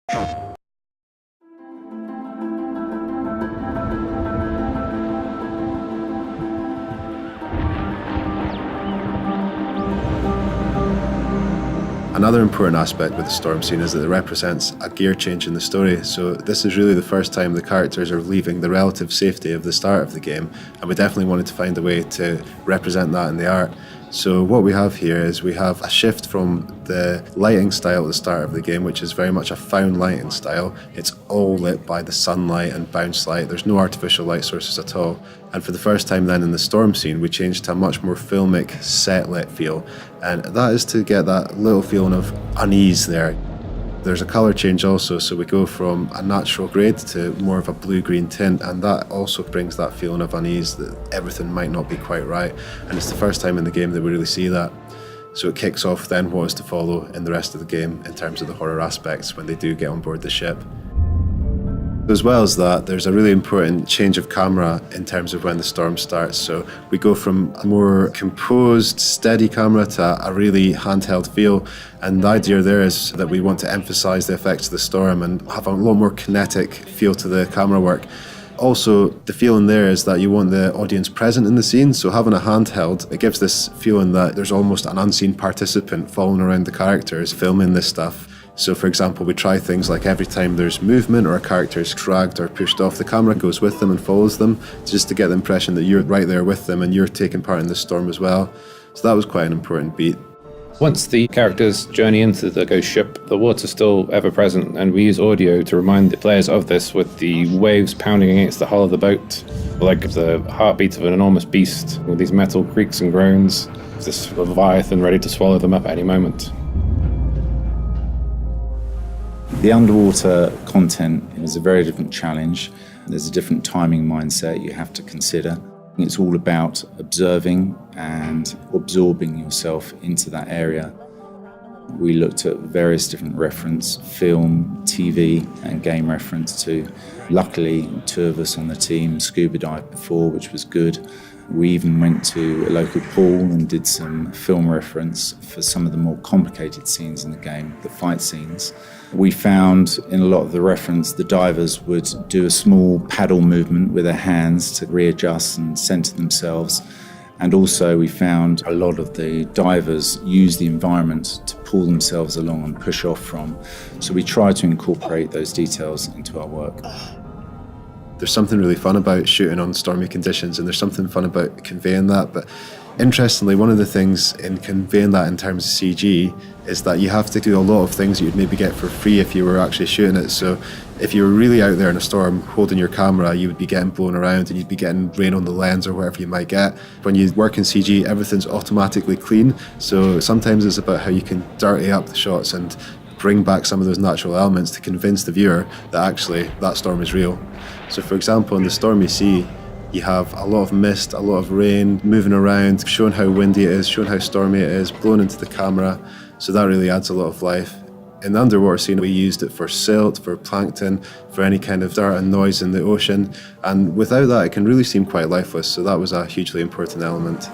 Another important aspect with the storm scene is that it represents a gear change in the story. So this is really the first time the characters are leaving the relative safety of the start of the game, and we definitely wanted to find a way to represent that in the art. So what we have here is we have a shift from the lighting style at the start of the game, which is very much a found lighting style. It's all lit by the sunlight and bounce light. There's no artificial light sources at all. And for the first time then in the storm scene, we changed to a much more filmic, set-lit feel. And that is to get that little feeling of unease there. There's a colour change also, so we go from a natural grade to more of a blue-green tint, and that also brings that feeling of unease that everything might not be quite right. And it's the first time in the game that we really see that. So it kicks off then what is to follow in the rest of the game in terms of the horror aspects when they do get on board the ship. As well as that, there's a really important change of camera in terms of when the storm starts. So we go from a more composed, steady camera to a really handheld feel. And the idea there is that we want to emphasize the effects of the storm and have a lot more kinetic feel to the camera work. Also, the feeling there is that you want the audience present in the scene, so having a handheld, it gives this feeling that there's almost an unseen participant following around the characters filming this stuff. So for example, we try things like every time there's movement or a character is dragged or pushed off, the camera goes with them and follows them, just to get the impression that you're right there with them and you're taking part in the storm as well. So that was quite an important beat. Once the characters journey into the ghost ship, the water's still ever present, and we use audio to remind the players of this with the waves pounding against the hull of the boat, like the heartbeat of an enormous beast with these metal creaks and groans, this leviathan ready to swallow them up at any moment. The underwater content is a very different challenge. There's a different timing mindset you have to consider. It's all about observing and absorbing yourself into that area. We looked at various different reference, film, TV and game reference too. Luckily, 2 of us on the team scuba dived before, which was good. We even went to a local pool and did some film reference for some of the more complicated scenes in the game, the fight scenes. We found in a lot of the reference, the divers would do a small paddle movement with their hands to readjust and center themselves. And also we found a lot of the divers use the environment to pull themselves along and push off from. So we try to incorporate those details into our work. There's something really fun about shooting on stormy conditions, and there's something fun about conveying that. But interestingly, one of the things in conveying that in terms of CG is that you have to do a lot of things that you'd maybe get for free if you were actually shooting it. So if you were really out there in a storm holding your camera, you would be getting blown around and you'd be getting rain on the lens or whatever you might get. When you work in CG, everything's automatically clean. So sometimes it's about how you can dirty up the shots and bring back some of those natural elements to convince the viewer that actually that storm is real. So for example, in the stormy sea, you have a lot of mist, a lot of rain moving around, showing how windy it is, showing how stormy it is, blowing into the camera. So that really adds a lot of life. In the underwater scene, we used it for silt, for plankton, for any kind of dirt and noise in the ocean. And without that, it can really seem quite lifeless. So that was a hugely important element.